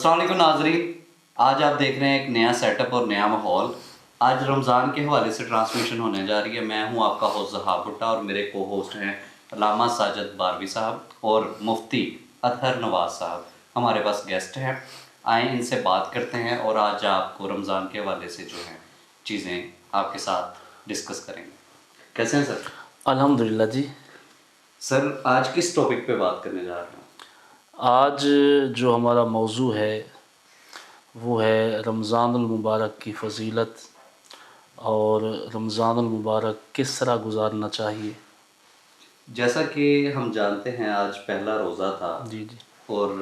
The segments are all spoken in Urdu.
السلام علیکم ناظرین، آج آپ دیکھ رہے ہیں ایک نیا سیٹ اپ اور نیا ماحول۔ آج رمضان کے حوالے سے ٹرانسمیشن ہونے جا رہی ہے۔ میں ہوں آپ کا ہوسٹ ذہاب بھٹا اور میرے کو ہوسٹ ہیں علامہ ساجد باروی صاحب اور مفتی اطہر نواز صاحب۔ ہمارے پاس گیسٹ ہیں، آئیں ان سے بات کرتے ہیں اور آج آپ کو رمضان کے حوالے سے جو ہیں چیزیں آپ کے ساتھ ڈسکس کریں گے۔ کیسے ہیں سر؟ الحمدللہ جی۔ سر آج کس ٹاپک پہ بات کرنے جا رہے ہیں؟ آج جو ہمارا موضوع ہے وہ ہے رمضان المبارک کی فضیلت اور رمضان المبارک کس طرح گزارنا چاہیے۔ جیسا کہ ہم جانتے ہیں آج پہلا روزہ تھا جی جی اور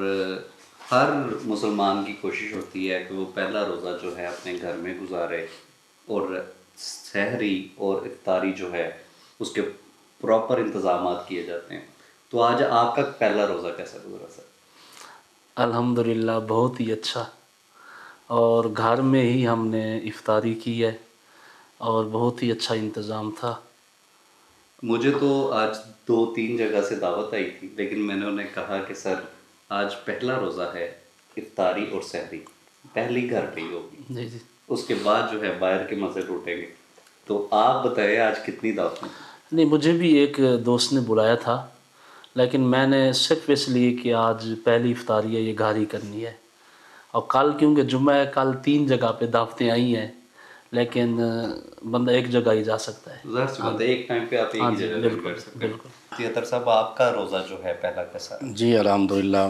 ہر مسلمان کی کوشش ہوتی ہے کہ وہ پہلا روزہ جو ہے اپنے گھر میں گزارے اور سحری اور افطاری جو ہے اس کے پراپر انتظامات کیے جاتے ہیں۔ تو آج آپ کا پہلا روزہ کیسا گزرا سر؟ الحمدللہ بہت ہی اچھا، اور گھر میں ہی ہم نے افطاری کی ہے اور بہت ہی اچھا انتظام تھا۔ مجھے تو آج 2-3 جگہ سے دعوت آئی تھی، لیکن میں نے انہیں کہا کہ سر آج پہلا روزہ ہے، افطاری اور سحری پہلی گھر پہ ہی ہوگی، جی جی اس کے بعد جو ہے باہر کے مزے لوٹیں گے۔ تو آپ بتائیں آج کتنی دعوتیں؟ نہیں، مجھے بھی ایک دوست نے بلایا تھا، لیکن میں نے صرف اس لیے کہ آج پہلی افطاری ہے، یہ گھر ہی کرنی ہے، اور کل کیونکہ جمعہ ہے، کل 3 جگہ پہ دعوتیں آئی ہیں، لیکن بندہ ایک جگہ ہی جا سکتا ہے۔ ظاہر سی بات ہے ایک ٹائم پہ آپ ایک ہاں ہی جی، جگہ نہیں بالکل کر سکتے۔ بالکل۔ تیتر صاحب آپ کا روزہ جو ہے پہلا کیسا ہے؟ جی الحمدللہ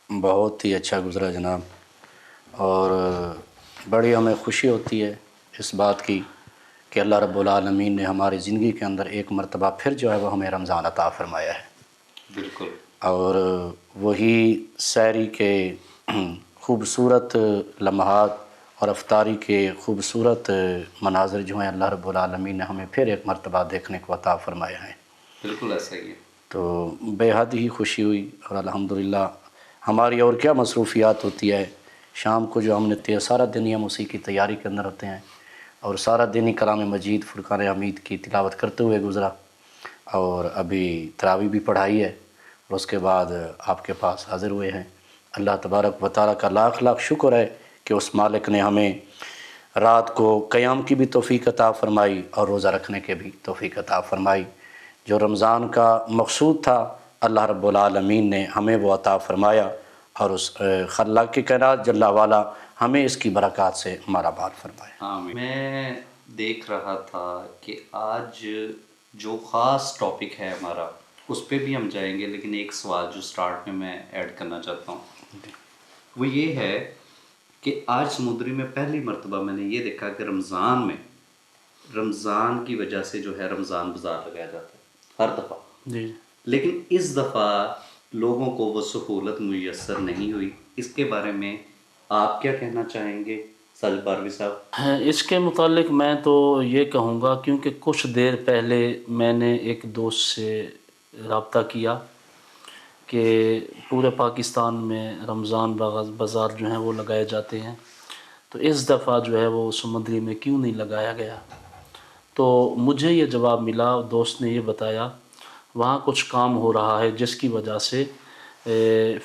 بہت ہی اچھا گزرا جناب، اور بڑی ہمیں خوشی ہوتی ہے اس بات کی کہ اللہ رب العالمین نے ہماری زندگی کے اندر ایک مرتبہ پھر جو ہے وہ ہمیں رمضان عطا فرمایا ہے، بالکل۔ اور وہی سحری کے خوبصورت لمحات اور افطاری کے خوبصورت مناظر جو ہیں اللہ رب العالمین نے ہمیں پھر ایک مرتبہ دیکھنے کو عطا فرمایا ہے۔ بالکل ایسا ہی ہے۔ تو بے حد ہی خوشی ہوئی، اور الحمدللہ ہماری اور کیا مصروفیات ہوتی ہے، شام کو جو ہم نے سارا دن ہی ہم اسی کی تیاری کے اندر ہوتے ہیں، اور سارا دن ہی کلام مجید فرقان حمید کی تلاوت کرتے ہوئے گزرا، اور ابھی تراویح بھی پڑھائی ہے، اور اس کے بعد آپ کے پاس حاضر ہوئے ہیں۔ اللہ تبارک و تعالیٰ کا لاکھ لاکھ شکر ہے کہ اس مالک نے ہمیں رات کو قیام کی بھی توفیق عطا فرمائی اور روزہ رکھنے کے بھی توفیق عطا فرمائی۔ جو رمضان کا مقصود تھا اللہ رب العالمین نے ہمیں وہ عطا فرمایا، اور اس خلاق کی کائنات جل والا ہمیں اس کی برکات سے مالا مال فرمایا۔ آمین۔ میں دیکھ رہا تھا کہ آج جو خاص ٹاپک ہے ہمارا اس پہ بھی ہم جائیں گے، لیکن ایک سوال جو سٹارٹ میں ایڈ کرنا چاہتا ہوں وہ یہ ہے کہ آج سمندری میں پہلی مرتبہ میں نے یہ دیکھا کہ رمضان میں رمضان کی وجہ سے جو ہے رمضان بازار لگایا جاتا ہے ہر دفعہ، جی لیکن اس دفعہ لوگوں کو وہ سہولت میسر نہیں ہوئی۔ اس کے بارے میں آپ کیا کہنا چاہیں گے ساجد باروی صاحب؟ اس کے متعلق میں تو یہ کہوں گا، کیونکہ کچھ دیر پہلے میں نے ایک دوست سے رابطہ کیا کہ پورے پاکستان میں رمضان بازار جو ہیں وہ لگائے جاتے ہیں، تو اس دفعہ جو ہے وہ سمندری میں کیوں نہیں لگایا گیا؟ تو مجھے یہ جواب ملا، دوست نے یہ بتایا وہاں کچھ کام ہو رہا ہے جس کی وجہ سے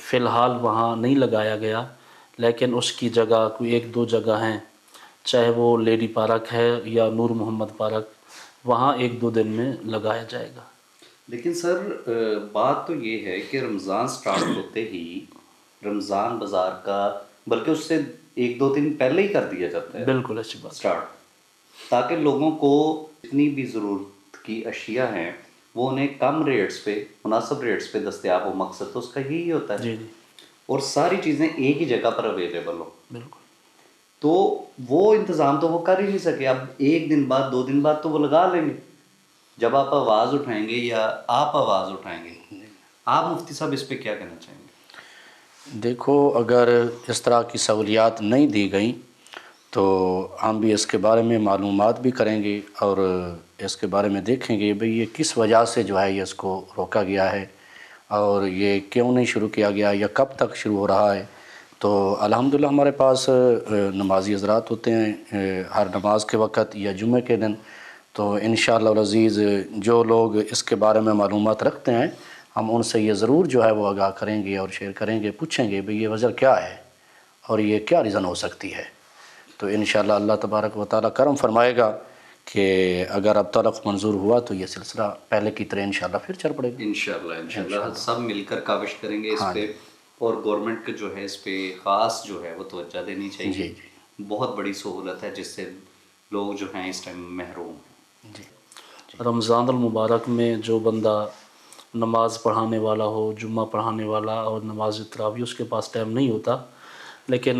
فی الحال وہاں نہیں لگایا گیا، لیکن اس کی جگہ کوئی 1-2 جگہ ہیں، چاہے وہ لیڈی پارک ہے یا نور محمد پارک، وہاں 1-2 دن میں لگایا جائے گا۔ لیکن سر بات تو یہ ہے کہ رمضان سٹارٹ ہوتے ہی رمضان بازار کا، بلکہ اس سے 1-2 دن پہلے ہی کر دیا جاتا ہے بالکل اچھی بات۔ سٹارٹ، تاکہ لوگوں کو جتنی بھی ضرورت کی اشیاء ہیں وہ انہیں کم ریٹس پہ، مناسب ریٹس پہ دستیاب ہو۔ مقصد تو اس کا یہی ہوتا ہے، جی جی اور ساری چیزیں ایک ہی جگہ پر اویلیبل ہو۔ بالکل۔ تو وہ انتظام تو وہ کر ہی نہیں سکے، اب 1 دن بعد 2 دن بعد تو وہ لگا لیں گے جب آپ آواز اٹھائیں گے یا آپ آواز اٹھائیں گے۔ آپ مفتی صاحب اس پہ کیا کہنا چاہیں گے؟ دیکھو، اگر اس طرح کی سہولیات نہیں دی گئیں تو ہم بھی اس کے بارے میں معلومات بھی کریں گے، اور اس کے بارے میں دیکھیں گے بھئی یہ کس وجہ سے جو ہے یہ اس کو روکا گیا ہے، اور یہ کیوں نہیں شروع کیا گیا یا کب تک شروع ہو رہا ہے۔ تو الحمدللہ ہمارے پاس نمازی حضرات ہوتے ہیں ہر نماز کے وقت یا جمعے کے دن، تو انشاءاللہ العزیز جو لوگ اس کے بارے میں معلومات رکھتے ہیں ہم ان سے یہ ضرور جو ہے وہ آگاہ کریں گے اور شیئر کریں گے، پوچھیں گے بھئی یہ وجہ کیا ہے، اور یہ کیا ریزن ہو سکتی ہے؟ تو انشاءاللہ اللہ تبارک و تعالیٰ کرم فرمائے گا کہ اگر اب تلق منظور ہوا تو یہ سلسلہ پہلے کی طرح انشاءاللہ پھر چل پڑے گا انشاءاللہ سب مل کر کاوش کریں گے اس پہ، اور گورنمنٹ کے جو ہے اس پہ خاص جو ہے وہ توجہ دینی چاہیے۔ جی بہت بڑی سہولت ہے جس سے لوگ جو ہیں اس ٹائم محروم ہیں۔ جی رمضان المبارک میں جو بندہ نماز پڑھانے والا ہو، جمعہ پڑھانے والا اور نماز تراویح اس کے پاس ٹائم نہیں ہوتا، لیکن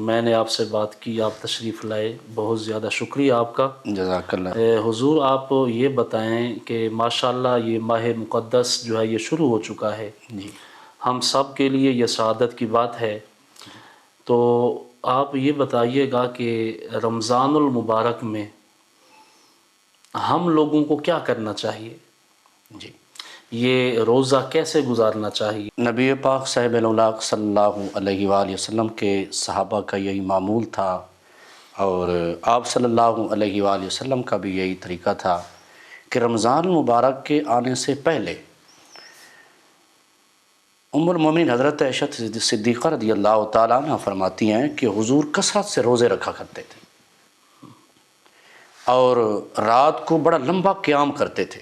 میں نے آپ سے بات کی، آپ تشریف لائے، بہت زیادہ شکریہ آپ کا۔ جزاک اللہ۔ حضور آپ یہ بتائیں کہ ماشاءاللہ یہ ماہ مقدس جو ہے یہ شروع ہو چکا ہے، جی ہم سب کے لیے یہ سعادت کی بات ہے، تو آپ یہ بتائیے گا کہ رمضان المبارک میں ہم لوگوں کو کیا کرنا چاہیے؟ جی یہ روزہ کیسے گزارنا چاہیے؟ نبی پاک صاحب الاولاق صلی اللہ علیہ وآلہ وسلم کے صحابہ کا یہی معمول تھا، اور آپ صلی اللہ علیہ وآلہ وسلم کا بھی یہی طریقہ تھا کہ رمضان المبارک کے آنے سے پہلے ام المومنین حضرت عائشہ صدیقہ رضی اللہ تعالیٰ عنہ فرماتی ہیں کہ حضور کثرت سے روزے رکھا کرتے تھے اور رات کو بڑا لمبا قیام کرتے تھے۔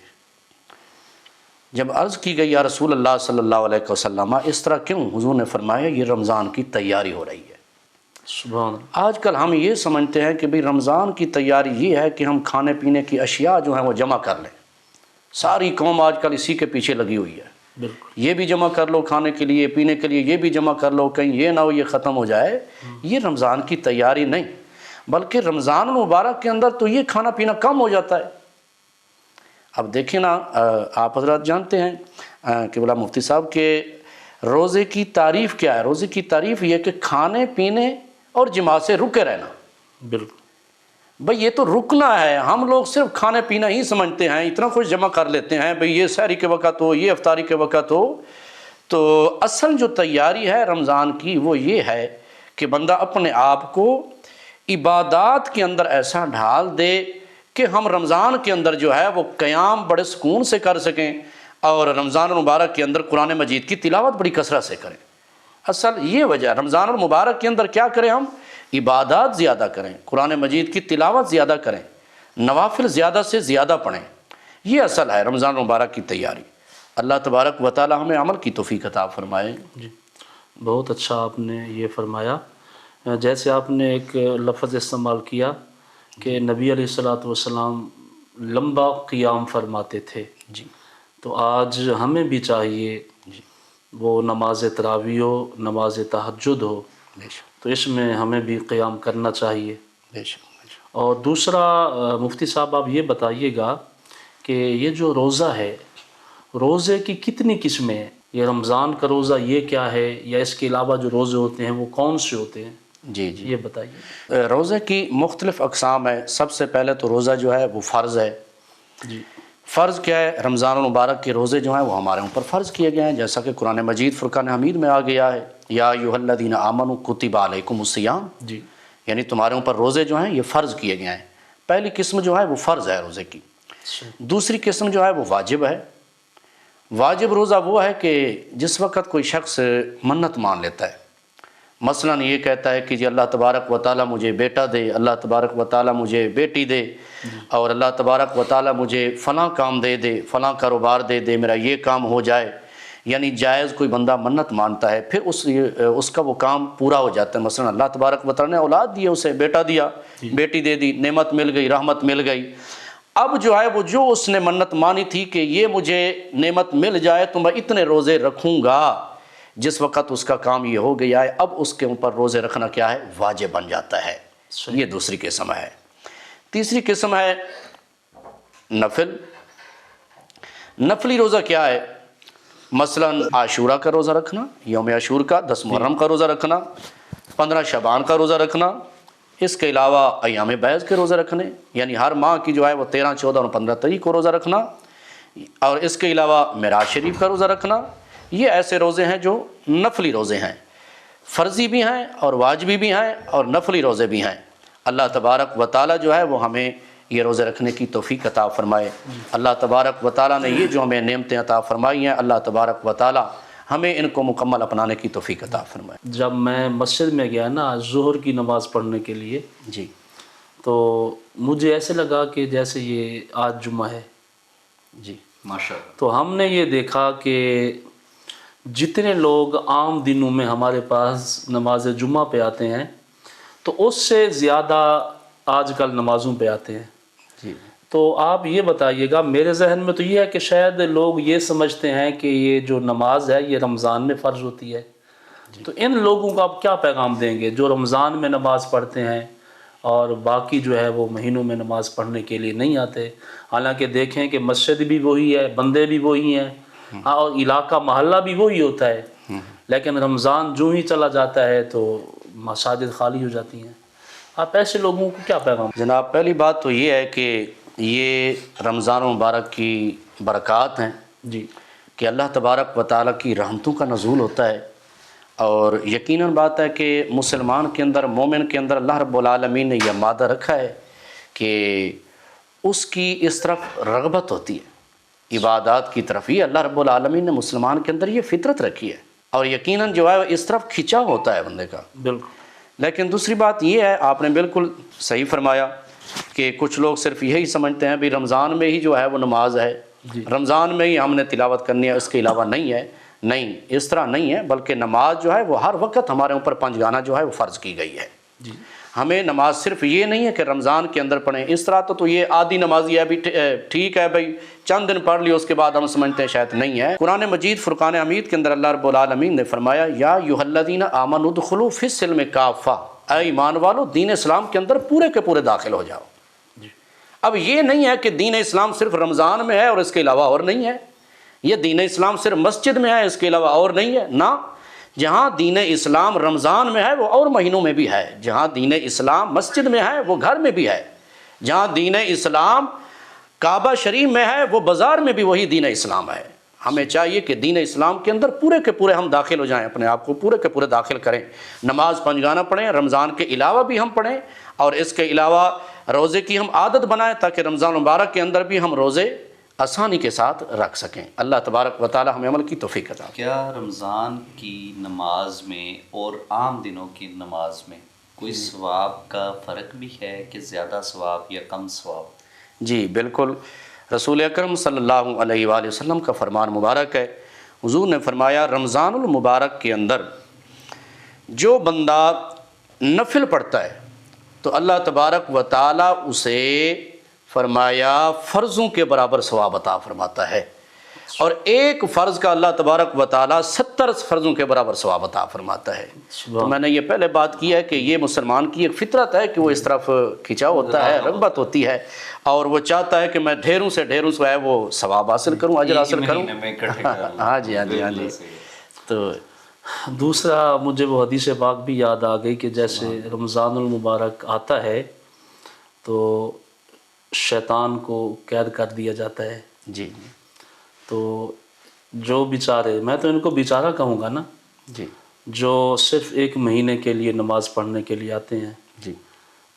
جب عرض کی گئی یا رسول اللہ صلی اللہ علیہ وسلم اس طرح کیوں؟ حضور نے فرمایا یہ رمضان کی تیاری ہو رہی ہے۔ سبحان اللہ۔ آج کل ہم یہ سمجھتے ہیں کہ بھئی رمضان کی تیاری یہ ہے کہ ہم کھانے پینے کی اشیاء جو ہیں وہ جمع کر لیں، ساری قوم آج کل اسی کے پیچھے لگی ہوئی ہے، بالکل، یہ بھی جمع کر لو کھانے کے لیے، پینے کے لیے یہ بھی جمع کر لو، کہیں یہ نہ ہو یہ ختم ہو جائے۔ یہ رمضان کی تیاری نہیں، بلکہ رمضان المبارک کے اندر تو یہ کھانا پینا کم ہو جاتا ہے۔ اب دیکھیں نا، آپ حضرات جانتے ہیں کہ بلا مفتی صاحب کہ روزے کی تعریف کیا ہے؟ روزے کی تعریف یہ کہ کھانے پینے اور جماع سے رکے رہنا۔ بالکل بھئی یہ تو رکنا ہے، ہم لوگ صرف کھانے پینا ہی سمجھتے ہیں، اتنا کچھ جمع کر لیتے ہیں، بھئی یہ سحری کے وقت ہو، یہ افطاری کے وقت ہو۔ تو اصل جو تیاری ہے رمضان کی وہ یہ ہے کہ بندہ اپنے آپ کو عبادات کے اندر ایسا ڈھال دے کہ ہم رمضان کے اندر جو ہے وہ قیام بڑے سکون سے کر سکیں، اور رمضان المبارک کے اندر قرآن مجید کی تلاوت بڑی کثرت سے کریں۔ اصل یہ وجہ رمضان المبارک کے اندر کیا کریں؟ ہم عبادات زیادہ کریں، قرآن مجید کی تلاوت زیادہ کریں، نوافل زیادہ سے زیادہ پڑھیں، یہ اصل ہے رمضان المبارک کی تیاری۔ اللہ تبارک و تعالی ہمیں عمل کی توفیق عطا فرمائے۔ جی، بہت اچھا آپ نے یہ فرمایا۔ جیسے آپ نے ایک لفظ استعمال کیا کہ نبی علیہ الصلوۃ والسلام لمبا قیام فرماتے تھے، جی تو آج ہمیں بھی چاہیے وہ نماز تراویح ہو، نماز تہجد ہو، بے شک تو اس میں ہمیں بھی قیام کرنا چاہیے۔ بے شک۔ اور دوسرا مفتی صاحب آپ یہ بتائیے گا کہ یہ جو روزہ ہے، روزے کی کتنی قسمیں ہیں؟ یہ رمضان کا روزہ یہ کیا ہے، یا اس کے علاوہ جو روزے ہوتے ہیں وہ کون سے ہوتے ہیں؟ جی جی، یہ بتائیے۔ روزے کی مختلف اقسام ہے۔ سب سے پہلے تو روزہ جو ہے وہ فرض ہے۔ جی، فرض کیا ہے؟ رمضان المبارک کے روزے جو ہیں وہ ہمارے اوپر فرض کیے گئے ہیں، جیسا کہ قرآن مجید فرقان حمید میں آ گیا ہے، یا ایھا الذین آمنوا کتب علیکم الصیام، جی، یعنی تمہارے اوپر روزے جو ہیں یہ فرض کیے گئے ہیں۔ پہلی قسم جو ہے وہ فرض ہے روزے کی۔ دوسری قسم جو ہے وہ واجب ہے۔ واجب روزہ وہ ہے کہ جس وقت کوئی شخص منت مان لیتا ہے، مثلا یہ کہتا ہے کہ جی اللہ تبارک و تعالیٰ مجھے بیٹا دے، اللہ تبارک و تعالیٰ مجھے بیٹی دے، اور اللہ تبارک و تعالیٰ مجھے فلاں کام دے دے، فلاں کاروبار دے دے، میرا یہ کام ہو جائے، یعنی جائز کوئی بندہ منت مانتا ہے، پھر اس کا وہ کام پورا ہو جاتا ہے۔ مثلا اللہ تبارک و تعالیٰ نے اولاد دی ہے، اسے بیٹا دیا، بیٹی دے دی، نعمت مل گئی، رحمت مل گئی۔ اب جو ہے وہ جو اس نے منت مانی تھی کہ یہ مجھے نعمت مل جائے تو میں اتنے روزے رکھوں گا، جس وقت اس کا کام یہ ہو گیا ہے اب اس کے اوپر روزے رکھنا کیا ہے؟ واجب بن جاتا ہے۔ یہ دوسری قسم ہے۔ تیسری قسم ہے نفل۔ نفلی روزہ کیا ہے؟ مثلا عاشورہ کا روزہ رکھنا، یوم عاشور کا، 10 محرم کا روزہ رکھنا، 15 شعبان کا روزہ رکھنا، اس کے علاوہ ایام بیض کے روزہ رکھنے، یعنی ہر ماہ کی جو ہے وہ 13، 14 اور 15 تاریخ کو روزہ رکھنا، اور اس کے علاوہ معراج شریف کا روزہ رکھنا۔ یہ ایسے روزے ہیں جو نفلی روزے ہیں، فرضی بھی ہیں اور واجبی بھی ہیں اور نفلی روزے بھی ہیں۔ اللہ تبارک و تعالیٰ جو ہے وہ ہمیں یہ روزے رکھنے کی توفیق عطا فرمائے۔ اللہ تبارک و تعالیٰ نے یہ جو ہمیں نعمتیں عطا فرمائی ہیں، اللہ تبارک و تعالیٰ ہمیں ان کو مکمل اپنانے کی توفیق عطا فرمائے۔ جب میں مسجد میں گیا نا ظہر کی نماز پڑھنے کے لیے، جی تو مجھے ایسے لگا کہ جیسے یہ آج جمعہ ہے۔ جی ماشاءاللہ۔ تو ہم نے یہ دیکھا کہ جتنے لوگ عام دنوں میں ہمارے پاس نماز جمعہ پہ آتے ہیں تو اس سے زیادہ آج کل نمازوں پہ آتے ہیں۔ جی تو آپ یہ بتائیے گا، میرے ذہن میں تو یہ ہے کہ شاید لوگ یہ سمجھتے ہیں کہ یہ جو نماز ہے یہ رمضان میں فرض ہوتی ہے، تو ان لوگوں کو آپ کیا پیغام دیں گے جو رمضان میں نماز پڑھتے ہیں اور باقی جو ہے وہ مہینوں میں نماز پڑھنے کے لیے نہیں آتے؟ حالانکہ دیکھیں کہ مسجد بھی وہی ہے، بندے بھی وہی ہیں، اور علاقہ محلہ بھی وہی ہوتا ہے، لیکن رمضان جو ہی چلا جاتا ہے تو مساجد خالی ہو جاتی ہیں۔ آپ ایسے لوگوں کو کیا پیغام؟ جناب، پہلی بات تو یہ ہے کہ یہ رمضان مبارک کی برکات ہیں جی کہ اللہ تبارک و تعالیٰ کی رحمتوں کا نزول ہوتا ہے، اور یقیناً بات ہے کہ مسلمان کے اندر، مومن کے اندر اللہ رب العالمین نے یہ مادہ رکھا ہے کہ اس کی اس طرف رغبت ہوتی ہے، عبادات کی طرف۔ یہ اللہ رب العالمین نے مسلمان کے اندر یہ فطرت رکھی ہے، اور یقیناً جو ہے اس طرف کھنچاؤ ہوتا ہے بندے کا۔ بالکل۔ لیکن دوسری بات یہ ہے، آپ نے بالکل صحیح فرمایا کہ کچھ لوگ صرف یہی سمجھتے ہیں بھی رمضان میں ہی جو ہے وہ نماز ہے، رمضان میں ہی ہم نے تلاوت کرنی ہے، اس کے علاوہ نہیں ہے۔ نہیں، اس طرح نہیں ہے، بلکہ نماز جو ہے وہ ہر وقت ہمارے اوپر پنجگانہ جو ہے وہ فرض کی گئی ہے۔ ہمیں نماز صرف یہ نہیں ہے کہ رمضان کے اندر پڑھیں، اس طرح تو یہ آدھی نمازی ہے، بھی ٹھیک ہے بھائی چند دن پڑھ لی اس کے بعد ہم سمجھتے ہیں شاید نہیں ہے۔ قرآن مجید فرقان حمید کے اندر اللہ رب العالمین نے فرمایا یا ایھا الذین آمنوا ادخلوا فی السلم کافہ، اے ایمان والو دین اسلام کے اندر پورے کے پورے داخل ہو جاؤ۔ اب یہ نہیں ہے کہ دین اسلام صرف رمضان میں ہے اور اس کے علاوہ اور نہیں ہے، یہ دین اسلام صرف مسجد میں ہے اس کے علاوہ اور نہیں ہے، نہ، جہاں دین اسلام رمضان میں ہے وہ اور مہینوں میں بھی ہے، جہاں دین اسلام مسجد میں ہے وہ گھر میں بھی ہے، جہاں دین اسلام کعبہ شریف میں ہے وہ بازار میں بھی وہی دین اسلام ہے۔ ہمیں چاہیے کہ دین اسلام کے اندر پورے کے پورے ہم داخل ہو جائیں، اپنے آپ کو پورے کے پورے داخل کریں، نماز پنجگانہ پڑھیں، رمضان کے علاوہ بھی ہم پڑھیں، اور اس کے علاوہ روزے کی ہم عادت بنائیں تاکہ رمضان مبارک کے اندر بھی ہم روزے آسانی کے ساتھ رکھ سکیں۔ اللہ تبارک و تعالی ہمیں عمل کی توفیق عطا۔ کیا رمضان کی نماز میں اور عام دنوں کی نماز میں کوئی ثواب کا فرق بھی ہے کہ زیادہ ثواب یا کم ثواب؟ جی بالکل، رسول اکرم صلی اللہ علیہ وآلہ وسلم کا فرمان مبارک ہے، حضور نے فرمایا رمضان المبارک کے اندر جو بندہ نفل پڑھتا ہے تو اللہ تبارک و تعالیٰ اسے فرمایا فرضوں کے برابر ثواب عطا فرماتا ہے، اور ایک فرض کا اللہ تبارک و تعالیٰ 70 فرضوں کے برابر ثواب عطا فرماتا ہے۔ تو میں نے یہ پہلے بات کی ہے کہ یہ مسلمان کی ایک فطرت ہے کہ وہ اس طرف کھنچاؤ ہوتا ہے، رغبت ہوتی ہے، اور وہ چاہتا ہے کہ میں ڈھیروں سے ڈھیروں جو ہے وہ ثواب حاصل کروں، اجر حاصل کروں۔ ہاں جی ہاں جی ہاں جی۔ تو دوسرا مجھے وہ حدیث پاک بھی یاد آ گئی کہ جیسے رمضان المبارک آتا ہے تو شیطان کو قید کر دیا جاتا ہے، جی تو جو بیچارے، میں تو ان کو بیچارہ کہوں گا نا، جی جو صرف ایک مہینے کے لیے نماز پڑھنے کے لیے آتے ہیں، جی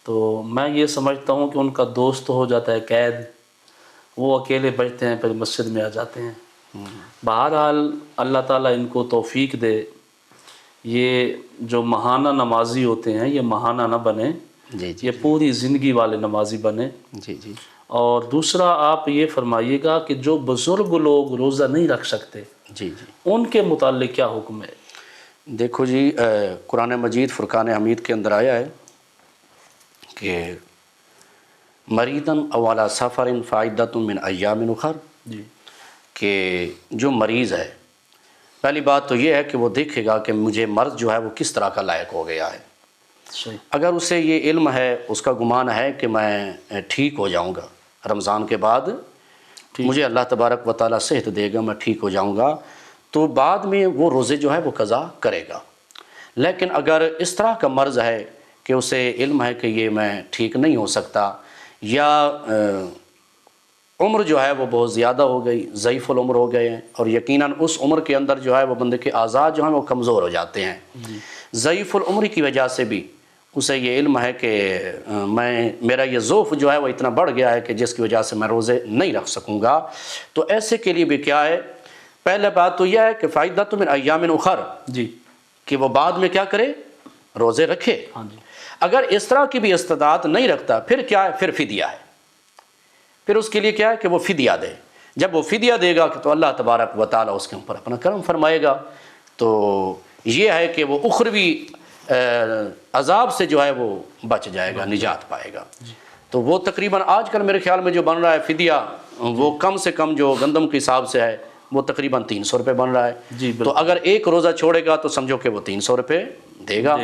تو میں یہ سمجھتا ہوں کہ ان کا دوست ہو جاتا ہے قید، وہ اکیلے بچتے ہیں پھر مسجد میں آ جاتے ہیں۔ بہرحال اللہ تعالیٰ ان کو توفیق دے، یہ جو ماہانہ نمازی ہوتے ہیں یہ ماہانہ نہ بنے، جی یہ پوری زندگی والے نمازی بنے۔ جی جی اور دوسرا آپ یہ فرمائیے گا کہ جو بزرگ لوگ روزہ نہیں رکھ سکتے جی جی ان کے متعلق کیا حکم ہے؟ دیکھو جی، قرآن مجید فرقان حمید کے اندر آیا ہے کہ مریضاً او علی سفر فعدۃ من ایام اخر، جی کہ جو مریض ہے پہلی بات تو یہ ہے کہ وہ دیکھے گا کہ مجھے مرض جو ہے وہ کس طرح کا لائق ہو گیا ہے۔ صحیح۔ اگر اسے یہ علم ہے، اس کا گمان ہے کہ میں ٹھیک ہو جاؤں گا رمضان کے بعد، مجھے اللہ تبارک و تعالیٰ صحت دے گا، میں ٹھیک ہو جاؤں گا، تو بعد میں وہ روزے جو ہے وہ قضا کرے گا۔ لیکن اگر اس طرح کا مرض ہے کہ اسے علم ہے کہ یہ میں ٹھیک نہیں ہو سکتا، یا عمر جو ہے وہ بہت زیادہ ہو گئی، ضعیف العمر ہو گئے ہیں، اور یقیناً اس عمر کے اندر جو ہے وہ بندے کے اعضاء جو ہیں وہ کمزور ہو جاتے ہیں، ضعیف العمر کی وجہ سے بھی اسے یہ علم ہے کہ میرا یہ ضعف جو ہے وہ اتنا بڑھ گیا ہے کہ جس کی وجہ سے میں روزے نہیں رکھ سکوں گا، تو ایسے کے لیے بھی کیا ہے، پہلے بات تو یہ ہے کہ فائدہ تو من ایام اخر، جی کہ وہ بعد میں کیا کرے، روزے رکھے۔ ہاں جی اگر اس طرح کی بھی استطاعت نہیں رکھتا پھر کیا ہے، پھر فدیہ ہے، پھر اس کے لیے کیا ہے کہ وہ فدیہ دے۔ جب وہ فدیہ دے گا تو اللہ تبارک و تعالیٰ اس کے اوپر اپنا کرم فرمائے گا۔ تو یہ ہے کہ وہ اخروی عذاب سے جو ہے وہ بچ جائے گا، نجات پائے گا۔ تو وہ تقریباً آج کل میرے خیال میں جو بن رہا ہے فدیہ، وہ کم سے کم جو گندم کے حساب سے ہے وہ تقریباً 300 روپے بن رہا ہے۔ جی بالکل۔ تو اگر ایک روزہ چھوڑے گا تو سمجھو کہ وہ 300 روپے دے گا،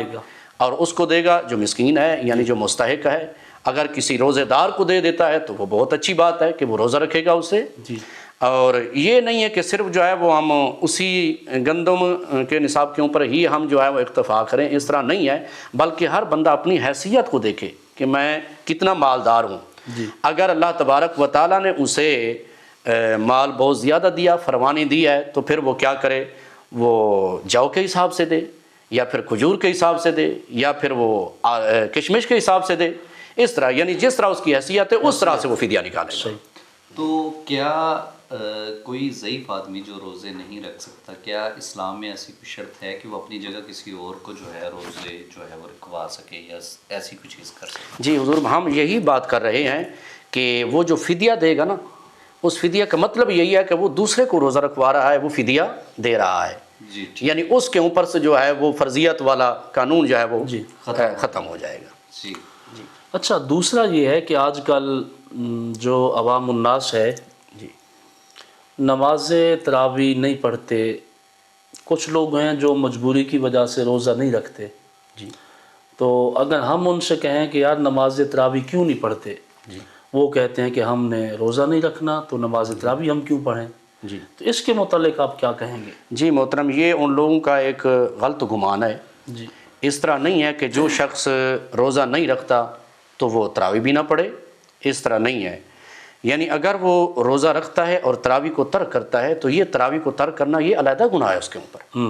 اور اس کو دے گا جو مسکین ہے، یعنی جو مستحق ہے۔ اگر کسی روزے دار کو دے دیتا ہے تو وہ بہت اچھی بات ہے کہ وہ روزہ رکھے گا اسے۔ جی اور یہ نہیں ہے کہ صرف جو ہے وہ ہم اسی گندم کے نصاب کے اوپر ہی ہم جو ہے وہ اکتفا کریں، اس طرح نہیں ہے، بلکہ ہر بندہ اپنی حیثیت کو دیکھے کہ میں کتنا مالدار ہوں۔ جی اگر اللہ تبارک و تعالیٰ نے اسے مال بہت زیادہ دیا، فروانی دی ہے، تو پھر وہ کیا کرے، وہ جو کے حساب سے دے، یا پھر کھجور کے حساب سے دے، یا پھر وہ کشمش کے حساب سے دے، اس طرح، یعنی جس طرح اس کی حیثیت ہے اس طرح سے وہ فدیہ نکالے گا۔ تو کیا کوئی ضعیف آدمی جو روزے نہیں رکھ سکتا، کیا اسلام میں ایسی کوئی شرط ہے کہ وہ اپنی جگہ کسی اور کو جو ہے روزے جو ہے وہ رکھوا سکے، یا ایسی کوئی چیز کر سکے؟ جی حضور، ہم یہی بات کر رہے ہیں کہ وہ جو فدیہ دے گا نا، اس فدیہ کا مطلب یہی ہے کہ وہ دوسرے کو روزہ رکھوا رہا ہے، وہ فدیہ دے رہا ہے، جی یعنی اس کے اوپر سے جو ہے وہ فرضیت والا قانون جو ہے وہ جی ختم ہو جائے گا۔ جی اچھا، دوسرا یہ ہے کہ آج کل جو عوام الناس ہے جی نماز تراویح نہیں پڑھتے، کچھ لوگ ہیں جو مجبوری کی وجہ سے روزہ نہیں رکھتے۔ جی تو اگر ہم ان سے کہیں کہ یار نماز تراویح کیوں نہیں پڑھتے، جی وہ کہتے ہیں کہ ہم نے روزہ نہیں رکھنا تو نماز تراویح ہم کیوں پڑھیں؟ جی تو اس کے متعلق آپ کیا کہیں گے؟ جی محترم، یہ ان لوگوں کا ایک غلط گمان ہے۔ جی اس طرح نہیں ہے کہ جو شخص روزہ نہیں رکھتا تو وہ تراویح بھی نہ پڑھے، اس طرح نہیں ہے۔ یعنی اگر وہ روزہ رکھتا ہے اور تراویح کو ترک کرتا ہے تو یہ تراویح کو ترک کرنا یہ علیحدہ گناہ ہے اس کے اوپر،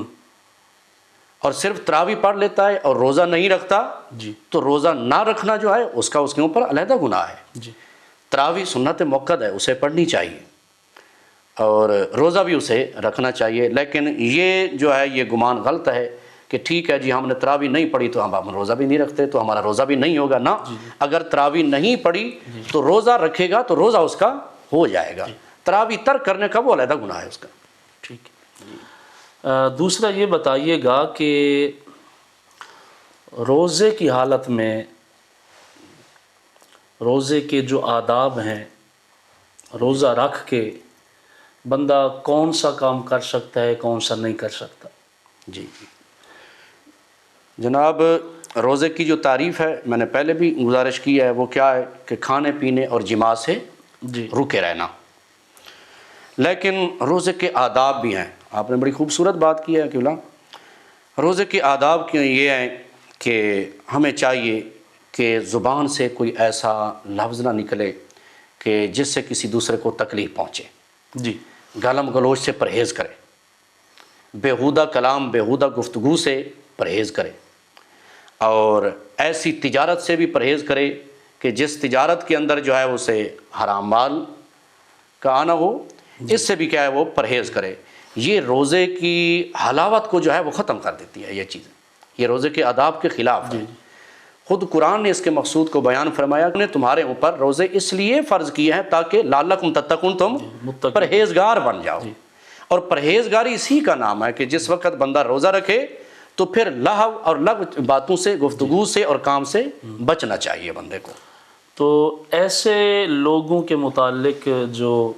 اور صرف تراویح پڑھ لیتا ہے اور روزہ نہیں رکھتا جی تو روزہ نہ رکھنا جو ہے اس کا اس کے اوپر علیحدہ گناہ ہے۔ جی تراویح سنت موقت ہے، اسے پڑھنی چاہیے، اور روزہ بھی اسے رکھنا چاہیے۔ لیکن یہ جو ہے یہ گمان غلط ہے کہ ٹھیک ہے جی ہم نے تراویح نہیں پڑھی تو ہم روزہ بھی نہیں رکھتے، تو ہمارا روزہ بھی نہیں ہوگا۔ نہ، اگر تراویح نہیں پڑھی تو روزہ رکھے گا تو روزہ اس کا ہو جائے گا۔ تراویح ترک کرنے کا وہ علیحدہ گناہ ہے اس کا۔ ٹھیک ہے۔ دوسرا یہ بتائیے گا کہ روزے کی حالت میں روزے کے جو آداب ہیں، روزہ رکھ کے بندہ کون سا کام کر سکتا ہے، کون سا نہیں کر سکتا؟ جی جناب، روزے کی جو تعریف ہے میں نے پہلے بھی گزارش کی ہے، وہ کیا ہے کہ کھانے پینے اور جماع سے جی رکے رہنا۔ لیکن روزے کے آداب بھی ہیں، آپ نے بڑی خوبصورت بات کی ہے کہ روزے کے آداب کے یہ ہیں کہ ہمیں چاہیے کہ زبان سے کوئی ایسا لفظ نہ نکلے کہ جس سے کسی دوسرے کو تکلیف پہنچے، جی گالم گلوچ سے پرہیز کرے، بیہودہ کلام بیہودہ گفتگو سے پرہیز کرے، اور ایسی تجارت سے بھی پرہیز کرے کہ جس تجارت کے اندر جو ہے اسے حرام مال کا آنا ہو، اس سے بھی کیا ہے وہ پرہیز کرے۔ یہ روزے کی حلاوت کو جو ہے وہ ختم کر دیتی ہے، یہ چیزیں، یہ روزے کے آداب کے خلاف ہے۔ خود قرآن نے اس کے مقصود کو بیان فرمایا کہ تمہارے اوپر روزے اس لیے فرض کیے ہیں تاکہ لعلکم تتقون، تم پرہیزگار بن جاؤ۔ اور پرہیزگاری اسی کا نام ہے کہ جس وقت بندہ روزہ رکھے تو پھر لہو اور لغو باتوں سے، گفتگو سے اور کام سے بچنا چاہیے بندے کو۔ تو ایسے لوگوں کے متعلق جو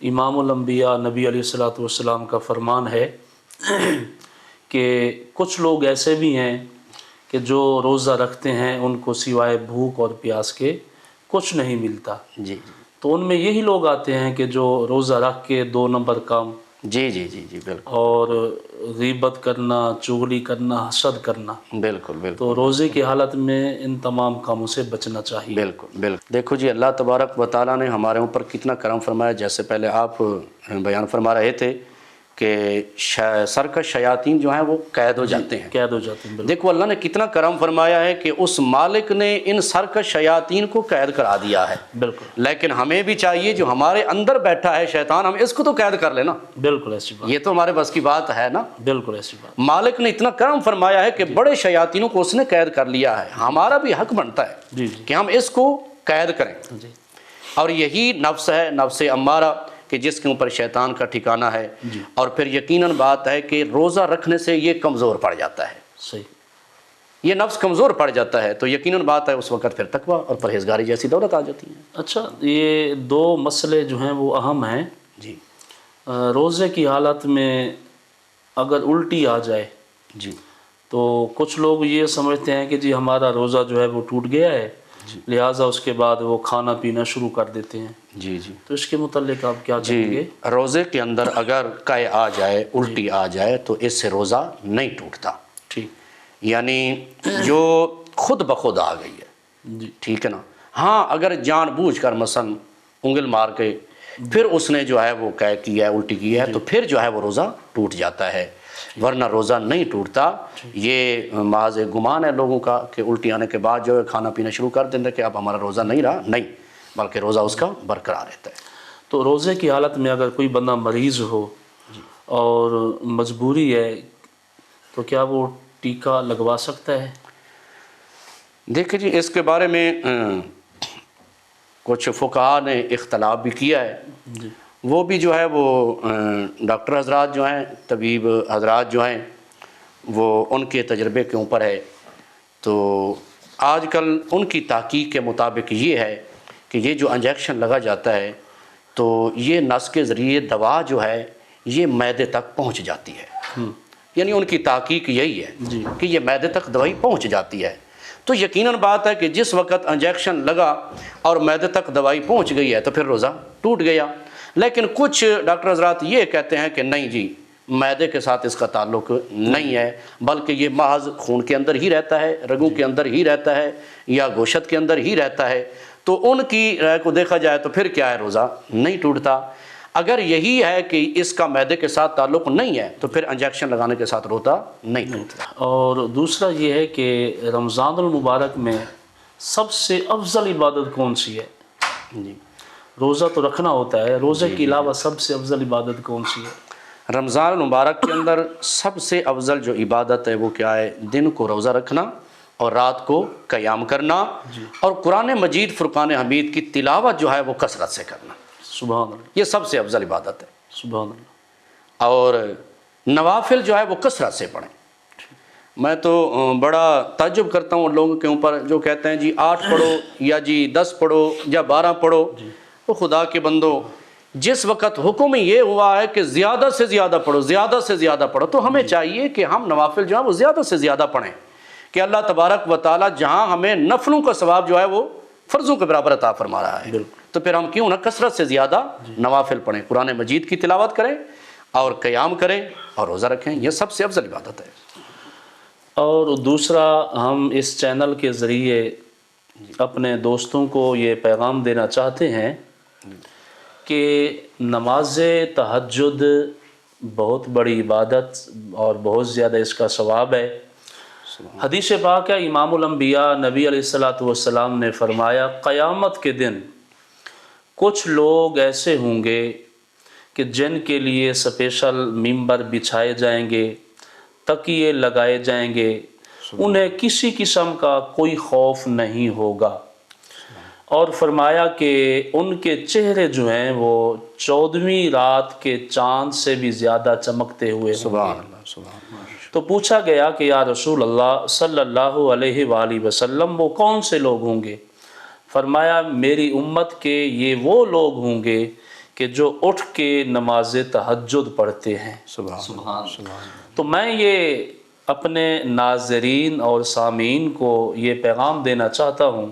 امام الانبیاء نبی علیہ الصلوۃ والسلام کا فرمان ہے کہ کچھ لوگ ایسے بھی ہیں کہ جو روزہ رکھتے ہیں ان کو سوائے بھوک اور پیاس کے کچھ نہیں ملتا، جی تو ان میں یہی لوگ آتے ہیں کہ جو روزہ رکھ کے 2 نمبر کام، جی جی جی جی بالکل اور غیبت کرنا، چغلی کرنا، حسد کرنا، بالکل بالکل تو روزے کی حالت میں ان تمام کاموں سے بچنا چاہیے۔ بالکل بالکل۔ دیکھو جی، اللہ تبارک و تعالیٰ نے ہمارے اوپر کتنا کرم فرمایا، جیسے پہلے آپ بیان فرما رہے تھے کہ سرکش شیاطین جو ہیں وہ قید ہو جاتے ہیں۔ قید ہو جاتے ہیں، بالکل دیکھو اللہ نے کتنا کرم فرمایا ہے کہ اس مالک نے ان سرکش شیاطین کو قید کرا دیا ہے، بالکل لیکن ہمیں بھی چاہیے جو ہمارے اندر بیٹھا ہے شیطان، ہم اس کو تو قید کر لینا، بالکل ایسی بات، یہ تو ہمارے بس کی بات ہے نا۔ بالکل ایسی بات، مالک نے اتنا کرم فرمایا ہے کہ بڑے شیاطینوں کو اس نے قید کر لیا ہے، ہمارا بھی حق بنتا ہے جی جی کہ ہم اس کو قید کریں۔ جی اور یہی نفس ہے، نفس امارہ، کہ جس کے اوپر شیطان کا ٹھکانہ ہے، اور پھر یقیناً بات ہے کہ روزہ رکھنے سے یہ کمزور پڑ جاتا ہے، صحیح، یہ نفس کمزور پڑ جاتا ہے، تو یقیناً بات ہے اس وقت پھر تقویٰ اور پرہیزگاری جیسی دولت آ جاتی ہے۔ اچھا یہ دو مسئلے جو ہیں وہ اہم ہیں۔ جی روزے کی حالت میں اگر الٹی آ جائے جی تو کچھ لوگ یہ سمجھتے ہیں کہ جی ہمارا روزہ جو ہے وہ ٹوٹ گیا ہے، لہٰذا اس کے بعد وہ کھانا پینا شروع کر دیتے ہیں، جی جی تو اس کے متعلق آپ کیا کہیں گے؟ جی روزے کے اندر اگر قے آ جائے، الٹی آ جائے، تو اس سے روزہ نہیں ٹوٹتا، ٹھیک، یعنی جو خود بخود آ گئی ہے، جی ٹھیک ہے نا۔ ہاں اگر جان بوجھ کر مثلا انگل مار کے پھر اس نے جو ہے وہ قے کیا ہے، الٹی کی ہے، تو پھر جو ہے وہ روزہ ٹوٹ جاتا ہے، ورنہ روزہ نہیں ٹوٹتا۔ یہ محض گمان ہے لوگوں کا کہ الٹی آنے کے بعد جو ہے کھانا پینا شروع کر دیں کہ اب ہمارا روزہ نہیں رہا، نہیں، بلکہ روزہ اس کا برقرار رہتا ہے۔ تو روزے کی حالت میں اگر کوئی بندہ مریض ہو اور مجبوری ہے تو کیا وہ ٹیکہ لگوا سکتا ہے؟ دیکھیں جی اس کے بارے میں کچھ فقہاء نے اختلاف بھی کیا ہے، جی وہ بھی جو ہے وہ ڈاکٹر حضرات جو ہیں، طبیب حضرات جو ہیں، وہ ان کے تجربے کے اوپر ہے۔ تو آج کل ان کی تحقیق کے مطابق یہ ہے کہ یہ جو انجیکشن لگا جاتا ہے تو یہ نس کے ذریعے دوا جو ہے یہ معدے تک پہنچ جاتی ہے، یعنی ان کی تحقیق یہی ہے کہ یہ معدے تک دوائی پہنچ جاتی ہے۔ تو یقیناً بات ہے کہ جس وقت انجیکشن لگا اور معدے تک دوائی پہنچ گئی ہے تو پھر روزہ ٹوٹ گیا۔ لیکن کچھ ڈاکٹر حضرات یہ کہتے ہیں کہ نہیں جی، معدے کے ساتھ اس کا تعلق نہیں ہے، بلکہ یہ محض خون کے اندر ہی رہتا ہے، رگوں کے اندر ہی رہتا ہے، یا گوشت کے اندر ہی رہتا ہے۔ تو ان کی رائے کو دیکھا جائے تو پھر کیا ہے، روزہ نہیں ٹوٹتا۔ اگر یہی ہے کہ اس کا معدے کے ساتھ تعلق نہیں ہے تو پھر انجیکشن لگانے کے ساتھ روزہ نہیں ٹوٹتا۔ اور دوسرا یہ ہے کہ رمضان المبارک میں سب سے افضل عبادت کون سی ہے؟ جی روزہ تو رکھنا ہوتا ہے، روزے کے علاوہ سب سے افضل عبادت کون سی ہے؟ رمضان المبارک کے اندر سب سے افضل جو عبادت ہے وہ کیا ہے؟ دن کو روزہ رکھنا اور رات کو قیام کرنا، اور قرآن مجید فرقان حمید کی تلاوت جو ہے وہ کثرت سے کرنا، سبحان اللہ، یہ سب سے افضل عبادت ہے۔ سبحان اللہ، اور نوافل جو ہے وہ کثرت سے پڑھیں۔ میں تو بڑا تعجب کرتا ہوں لوگوں کے اوپر جو کہتے ہیں جی 8 پڑھو یا جی 10 پڑھو یا 12 پڑھو۔ تو خدا کے بندو، جس وقت حکم یہ ہوا ہے کہ زیادہ سے زیادہ پڑھو، زیادہ سے زیادہ پڑھو، تو ہمیں چاہیے کہ ہم نوافل جو ہے وہ زیادہ سے زیادہ پڑھیں، کہ اللہ تبارک و تعالیٰ جہاں ہمیں نفلوں کا ثواب جو ہے وہ فرضوں کے برابر عطا فرما رہا ہے، تو پھر ہم کیوں نہ کثرت سے زیادہ نوافل پڑھیں، قرآن مجید کی تلاوت کریں اور قیام کریں اور روزہ رکھیں، یہ سب سے افضل عبادت ہے۔ اور دوسرا ہم اس چینل کے ذریعے اپنے دوستوں کو یہ پیغام دینا چاہتے ہیں کہ نماز تہجد بہت بڑی عبادت اور بہت زیادہ اس کا ثواب ہے۔ حدیث پاک ہے، امام الانبیاء نبی علیہ الصلوۃ والسلام نے فرمایا، قیامت کے دن کچھ لوگ ایسے ہوں گے کہ جن کے لیے اسپیشل ممبر بچھائے جائیں گے، تکیے لگائے جائیں گے، انہیں کسی قسم کا کوئی خوف نہیں ہوگا، اور فرمایا کہ ان کے چہرے جو ہیں وہ 14ویں رات کے چاند سے بھی زیادہ چمکتے ہوئے ہوں گے۔ سبحان اللہ، سبحان اللہ۔ تو پوچھا گیا کہ یا رسول اللہ صلی اللہ علیہ وآلہ وسلم وہ کون سے لوگ ہوں گے؟ فرمایا میری امت کے یہ وہ لوگ ہوں گے کہ جو اٹھ کے نماز تہجد پڑھتے ہیں۔ سبحان اللہ۔ تو میں یہ اپنے ناظرین اور سامعین کو یہ پیغام دینا چاہتا ہوں،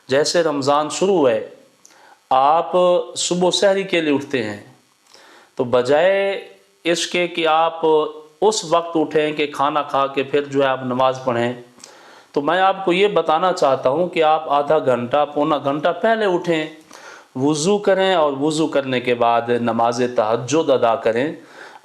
جیسے رمضان شروع ہے، آپ صبح سحری کے لیے اٹھتے ہیں، تو بجائے اس کے کہ آپ اس وقت اٹھیں کہ کھانا کھا کے پھر جو ہے آپ نماز پڑھیں، تو میں آپ کو یہ بتانا چاہتا ہوں کہ آپ آدھا گھنٹہ پونا گھنٹہ پہلے اٹھیں، وضو کریں اور وضو کرنے کے بعد نماز تہجد ادا کریں،